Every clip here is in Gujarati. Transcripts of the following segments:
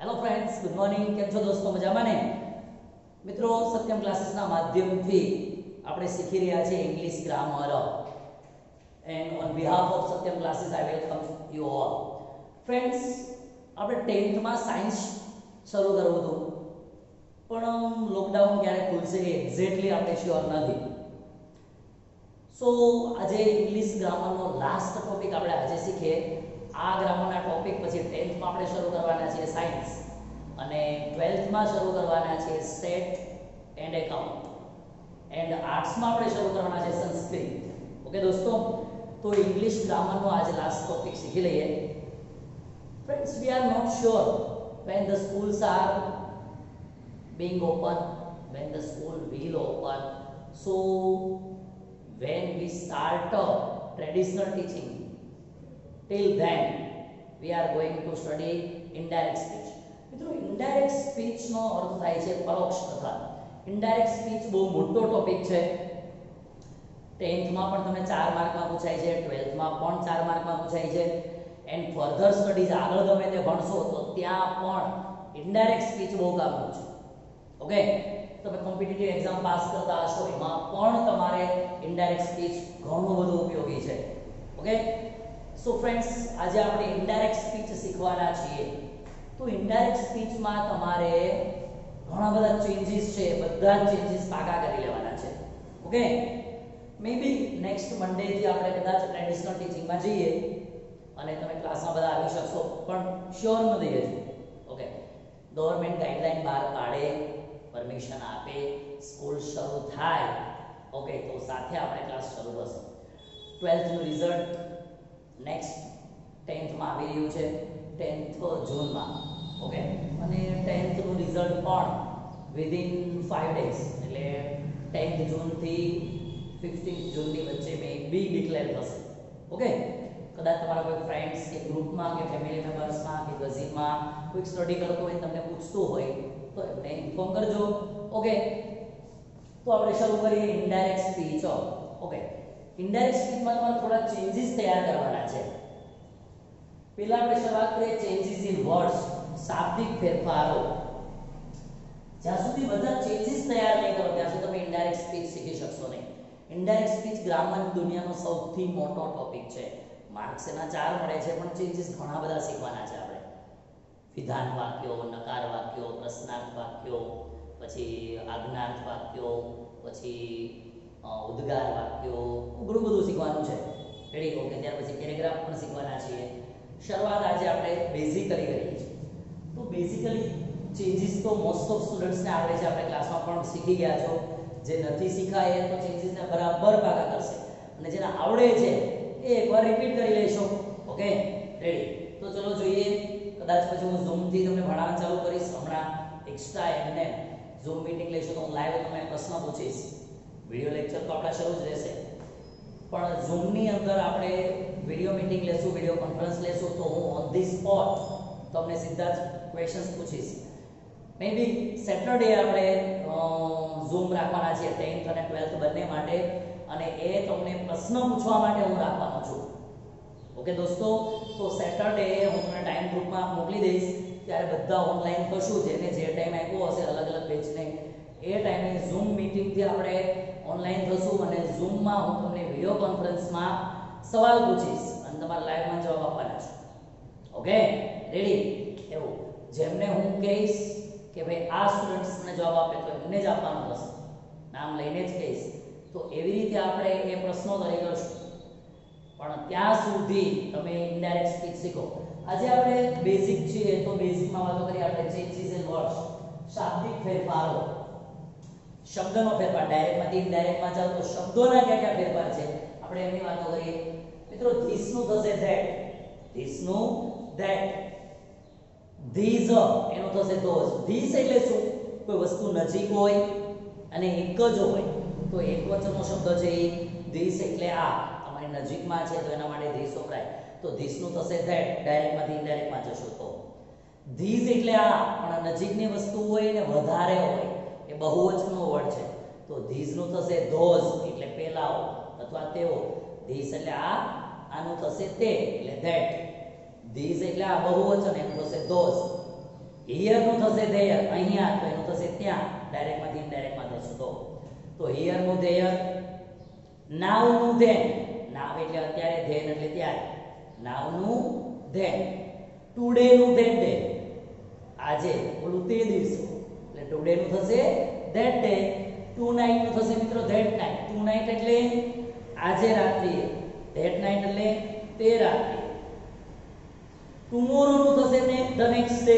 Hello friends, good morning. કેમ છો દોસ્તો? મજામાં ને? મિત્રો, સત્યમ ક્લાસીસના માધ્યમથી આપણે શીખી રહ્યા છીએ English grammar. And on behalf of Satyam classes I welcome you all. Friends, આપણે 10th માં સાયન્સ શરૂ કરવું હતું, પણ લોકડાઉન ક્યારે ખુલશે એ એક્ઝેક્ટલી આપણે શ્યોર નથી. સો આજે ઇંગ્લિશ ગ્રામરનો લાસ્ટ ટોપિક આપણે આજે શીખીએ. આ ગ્રામરના ટોપિક પછી 10th માં આપણે શરૂ કરવાના છે સાયન્સ, અને 12th માં શરૂ કરવાના છે state and account, and arts માં આપણે શરૂ કરવાના છે સંસ્કૃત. ઓકે દોસ્તો, તો ઇંગ્લિશ ગ્રામરનો આજે લાસ્ટ ટોપિક શીખી લઈએ. Friends, we are not sure when the schools are being open, when the school will open. So when we start traditional teaching, till then we are going to study indirect speech. મિત્રો, indirect speech નો અર્થ થાય છે પરોક્ષ કથા. indirect speech બહુ મોટો ટોપિક છે. 10th માં પણ તમે 4 માર્કમાં પૂછાય છે, 12th માં પણ 4 માર્કમાં પૂછાય છે, એન્ડ ફર્ધર સ્ટડીઝ આગળ તમે તે ભણશો તો ત્યાં પણ indirect speech બહુ કામનું છે. ઓકે, તમે કોમ્પિટિટિવ એક્ઝામ પાસ કરતા હશો એમાં પણ તમારે indirect speech ઘણું બધું ઉપયોગી છે. ઓકે, સો ફ્રેન્ડ્સ, આજે આપણે ઇનડાયરેક્ટ સ્પીચ શીખવાના છીએ. તો ઇનડાયરેક્ટ સ્પીચમાં તમારે ઘણા બધા ચેન્જીસ છે, બધા જ ચેન્જીસ પાકા કરી લેવાના છે. ઓકે, મે બી નેક્સ્ટ મંડે થી આપણે કદાચ ટ્રેડિશનલ ટીચિંગમાં જઈએ અને તમે ક્લાસમાં બધા આવી શકશો, પણ શ્યોર નથી હજુ. ઓકે, ગવર્નમેન્ટ ગાઈડલાઈન બહાર પાડે, પરમિશન આપે, સ્કૂલ શરૂ થાય, ઓકે, તો સાથે આપણે ક્લાસ શરૂ થશે. 12th નું રિઝલ્ટ નેક્સ્ટ 10th માં આવી રહ્યું છે, 10th જૂનમાં. ઓકે, અને 10th નું રિઝલ્ટ પણ વિધિન 5 ડેઝ, એટલે 10th જૂનથી 15th જૂનની વચ્ચે મે બી ડિક્લેર થશે. ઓકે, કદાચ તમારા કોઈ ફ્રેન્ડ્સ કે ગ્રુપમાં કે ફેમિલી મેમ્બર્સમાં કે કઝિનમાં કોઈ સ્ટડી કરતો હોય, તમને પૂછતું હોય તો એમને ઇન્ફોર્મ કરજો. ઓકે, તો આપણે શરૂ કરીએ ઇનડાયરેક્ટ સ્પીચ. ઓકે, ઇનડાયરેક્ટ સ્પીચમાં તમારે થોડા ચેન્જીસ તૈયાર કરવાના છે. પહેલા આપણે શરૂઆત કરીએ ચેન્જીસ ઇન વર્ડ્સ, શાબ્દિક ફેરફારો. જ્યાં સુધી બધા ચેન્જીસ તૈયાર નહીં કરો ત્યાં સુધી તમે ઇનડાયરેક્ટ સ્પીચ શીખી શકશો નહીં. ઇનડાયરેક્ટ સ્પીચ ગ્રામર દુનિયાનો સૌથી મોટો ટોપિક છે. માર્ક્સ એના 4 મળે છે, પણ ચેન્જીસ ઘણા બધા શીખવાના છે આપણે. વિધાન વાક્યો, નકાર વાક્યો, પ્રશ્નાર્થ વાક્યો, પછી આજ્ઞાર્થ વાક્યો, પછી ઉદ્ગાર વાક્યો, ઘણું બધું શીખવાનું છે. રેડી? ઓકે, ત્યાર પછી પેરેગ્રાફ પણ શીખવાના છીએ. શરૂઆત આજે આપણે બેઝિકલી કરીએ છીએ. તો બેઝિકલી ચેન્જીસ તો મોસ્ટ ઓફ સ્ટુડન્ટ્સને આવડે છે, આપણે ક્લાસમાં પણ શીખી ગયા છો. જે નથી શીખાય એ તો ચેન્જીસને બરાબર પાકા કરશે, અને જેને આવડે છે એ એકવાર રિપીટ કરી લેશો. Okay, ready? તો ચલો જોઈએ. કદાચ પછી હું ઝૂમ થી તમને ભણાવવાનું ચાલુ કરીશ. હમણાં એક્સ્ટ્રા એમને ઝૂમ મીટિંગ લઈશું તો હું લાઈવ તમને પ્રશ્ન પૂછીશ. વિડિયો લેક્ચર તો આપણા શરૂ જ રહેશે, પણ ઝૂમ ની અંદર આપણે વિડિયો મીટિંગ લેશું, વિડિયો કોન્ફરન્સ લેશું, તો હું ઓન ધી સ્પોટ તમને સીધા જ ક્વેશ્ચન્સ પૂછીશ. મે બી સેટરડે આપણે ઝૂમ રાખવાના છે 10th અને 12th બંને માટે, અને એ તમને પ્રશ્ન પૂછવા માટે હું રાખવાનો છું. ઓકે દોસ્તો, તો સેટરડે હું તમને ટાઈમ ગ્રુપમાં મોકલી દઈશ, ત્યારે બધા ઓનલાઈન થશું. જેને જે ટાઈમ આપ્યો હશે અલગ અલગ બેચને, એ ટાઈમે ઝૂમ મીટિંગથી આપણે ઓનલાઈન થશું, અને ઝૂમમાં હું તમને વિડિયો કોન્ફરન્સમાં સવાલ પૂછીશ અને તમારા લાઈવમાં જવાબ આપવાના છે. Okay, ready? એવું જેમને હું કહીશ કે ભાઈ આ સ્ટુડન્ટ્સને જવાબ આપે તો એમને જ આપવાનું હશે, નામ લઈને જ કહીશ. તો એવી રીતે આપણે એ પ્રશ્નો તૈયાર કરશું. પણ ત્યાં સુધી તમે ઇનડાયરેક્ટ સ્પીચ શીખો. આજે આપણે બેઝિક છીએ, તો બેઝિકમાં વાતો કરીએ આપણે ચેન્જીસ ઇન વર્ડ્સ, શાબ્દિક ફેરફારો. શબ્દનો ફેરફાર, ડાયરેક્ટમાંથી ઇનડાયરેક્ટમાં જાવ તો શબ્દોના કયા કયા ફેરફાર છે આપણે એની વાતો કરીએ. મિત્રો, ધીસ નું થશે ધેટ, ધીસ નું ધેટ, ધીઝ એનું થશે ધોઝ. ધીસ એટલે શું? કોઈ વસ્તુ નજીક હોય અને એક જ હોય તો એકવચનનો શબ્દ છે એ. ધીસ એટલે આ તમારી નજીકમાં છે તો એના માટે ધીસ વપરાય. તો ધીસ નું થશે ધેટ, ડાયરેક્ટમાંથી ઇનડાયરેક્ટમાં જશો તો. ધીઝ એટલે આ, પણ નજીકની વસ્તુ હોય ને વધારે હોય, એ બહુવચનનો વર્ડ છે. તો ધીઝ નું થશે ધોઝ, એટલે પેલાઓ અથવા તેઓ. ધીસ એટલે આ, આનું થશે તે, એટલે ધેટ. ધીઝ એટલે આ બહુવચન, એનું થશે ધોઝ. હિયર નું થશે ધેયર, અહીંયા તો એનું થશે ત્યાં, ડાયરેક્ટ માંથી ઇનડાયરેક્ટ માં થશે તો હિયર નું ધેયર, નાવ નું ધેન, નાવ એટલે અત્યારે, ધેન એટલે ત્યારે, નાવ નું ધેન, ટુડે નું ધેટ ડે, આજે ઓલું તે દિવસે એટલે ટુડે નું થશે ધેટ ડે, ટુ નાઇટ નું થશે મિત્રો ધેટ નાઇટ, ટુ નાઇટ એટલે આજે રાત્રિએ, ધેટ નાઇટ એટલે તે રાત્રિએ, ટુમોરો નું થશે ને ધ નેક્સ્ટ ડે,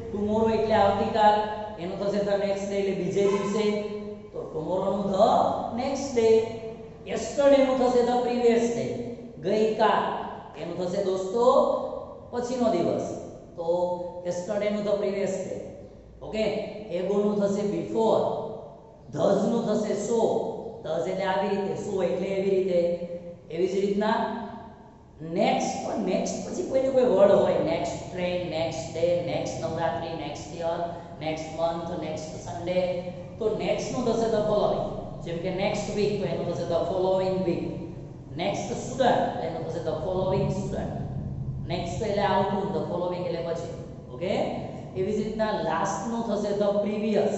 ટુમોરો એટલે આવતીકાલ, એનું થશે ધ નેક્સ્ટ ડે એટલે બીજે દિવસે, તો ટુમોરો નું ધ નેક્સ્ટ ડે, યસ્ટરડે નું થશે ધ પ્રીવિયસ ડે, ગઈકાલ, એનું થશે દોસ્તો પછીનો દિવસ, તો યસ્ટરડે નું the previous day, okay, ago નું થશે બિફોર, ધઝ નું થશે સો, ધઝ એટલે આવી રીતે, સો એટલે એવી રીતે, એવી જ રીતના નેક્સ્ટ, પણ નેક્સ્ટ પછી કોઈને કોઈ વર્ડ હોય, next train, next day, next Navratri, next year, next month, next Sunday, તો નેક્સ્ટ નું થશે ધ ફોલોઈંગ, જેમ કે નેક્સ્ટ વીક તો એનું થશે the following week, next student તો એનું થશે ધ ફોલોઈંગ સ્ટુડન્ટ, નેક્સ્ટ એટલે આવતું, ધ ફોલોઈંગ એટલે પછી, ઓકે, એવી જ રીતના લાસ્ટ નું થશે ધ પ્રીવિયસ,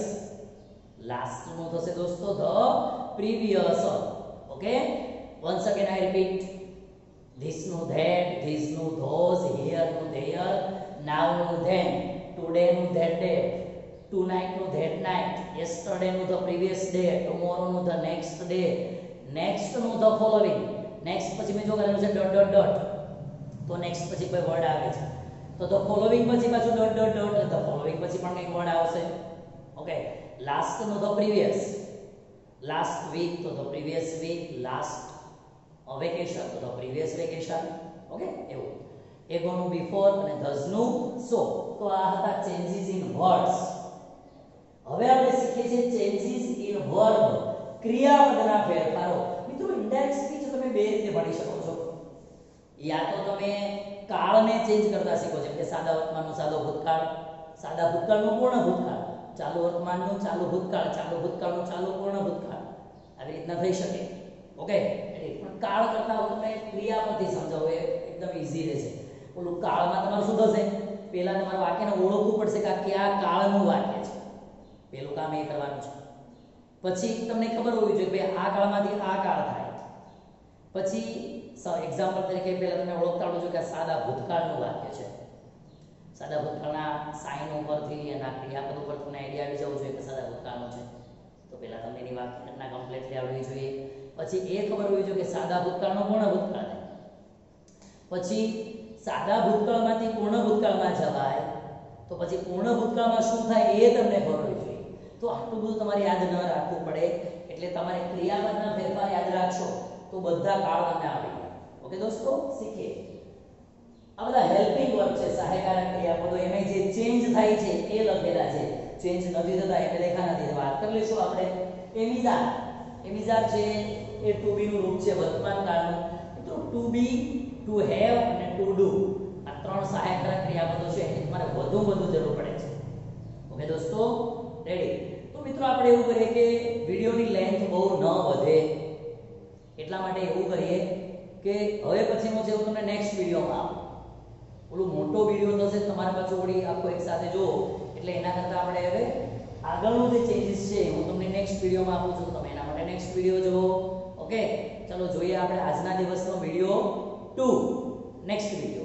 લાસ્ટ નું થશે દોસ્તો the previous, okay, once again I repeat, this નું that, this નું those, here નું there, now નું then, today નું that day, tonight નું that night, yesterday નું the previous day, tomorrow નું the next day, next નું the following, next પછી મેં જો કરેલું છે ડોટ ડોટ ડોટ, તો next પછી કોઈ વર્ડ આવે છે, તો the following પછી પાછું dot dot dot, the following પછી પણ કંઈક વર્ડ આવશે, ઓકે, last નું the previous, last week તો the previous week, last vacation તો ધ પ્રીવિયસ વેકેશન, ઓકે, એવું, એગોનું બિફોર અને ધઝનું સો, તો આ હતા ચેન્જીસ ઇન વર્ડ્સ. હવે આપણે શીખીએ છીએ ચેન્જીસ ઇન વર્બ, ક્રિયાપદના ફેરફારો. મિત્રો ઇનડાયરેક્ટ સ્પીચ તમે બે રીતે ભણી શકો છો, યા તો તમે કાળને ચેન્જ કરતા શીખો, જેમ કે સાદા વર્તમાનનું સાદો ભૂતકાળ, સાદા ભૂતકાળનું પૂર્ણ ભૂતકાળ, ચાલુ વર્તમાનનું ચાલુ ભૂતકાળ, ચાલુ ભૂતકાળનું ચાલુ પૂર્ણ ભૂતકાળ, આવી રીતના થઈ શકે, ઓકે. પણ કાળ કરતા હું તમને ક્રિયાપદથી સમજાવું, એ એકદમ ઈઝી રહેશે. ઓલું કાળમાં તમારું શું થશે, પહેલા તમારે વાક્યને ઓળખવું પડશે કે આ કયા કાળનું વાક્ય છે, પહેલું કામ એ કરવાનું છે. પછી તમને ખબર હોવી જોઈએ કે આ કાળમાંથી આ કાળ થાય, પછી એક્ઝામ્પલ તરીકે પહેલા તમે ઓળખતા હોજો કે આ સાદા ભૂતકાળનું વાક્ય છે, સાદા ભૂતકાળના સાઇન ઉપરથી એના ક્રિયાપદ ઉપર તમને આઈડિયા આવી જવું જોઈએ કે સાદા ભૂતકાળનું છે, તો પહેલા તમને એની વાક્ય રચના કમ્પ્લીટલી આવડવી જોઈએ. પછી એ ખબર હોવી જોઈએ કે સાદા ભૂતકાળનો પૂર્ણ ભૂતકાળ છે, પછી સાદા ભૂતકાળમાંથી પૂર્ણ ભૂતકાળમાં જવાય, તો પછી પૂર્ણ ભૂતકાળમાં શું થાય એ તમને ખબર હોવી જોઈએ. તો આટલું બધું તમારે યાદ ન રાખવું પડે, એટલે તમારે ક્રિયાપદના ફેરફાર યાદ રાખશો તો બધા કાળ તમને આવડી જાય. ઓકે દોસ્તો, શીખીએ. આ બધા હેલ્પિંગ વર્બ છે, સહાયકારક ક્રિયાપદો, એમાં જે ચેન્જ થાય છે એ લખેલા છે, ચેન્જ નથી થતા એટલે લેખા નથી. વાત કરી લઈશું આપણે. એમિઝાર, એમિઝાર છે એ ટુ બી નું રૂપ છે વર્તમાન કાળનું. તો ટુ બી, ટુ હેવ અને ટુ ડુ આ ત્રણ સહાયકારક ક્રિયાપદો છે, એની તમારે વધુ જરૂર પડે છે. ઓકે દોસ્તો, રેડી? તો મિત્રો આપણે એવું કરીએ કે વિડિયોની લેન્થ બહુ ન વધે, એટલા માટે એવું કરીએ કે હવે પછીનો છે હું તમને નેક્સ્ટ વિડિયોમાં આપું. ઓલું મોટો વિડિયો થશે તમારે પાછું ઓડી આખો એક સાથે જો, એટલે એના કરતાં આપણે હવે આગળનો જે ચેન્જીસ છે હું તમને નેક્સ્ટ વિડિયોમાં આપું છું, તમે એના માટે નેક્સ્ટ વિડિયો જુઓ. ઓકે, ચલો જોઈએ આપણે આજના દિવસનો વિડિયો 2, નેક્સ્ટ વિડિયો.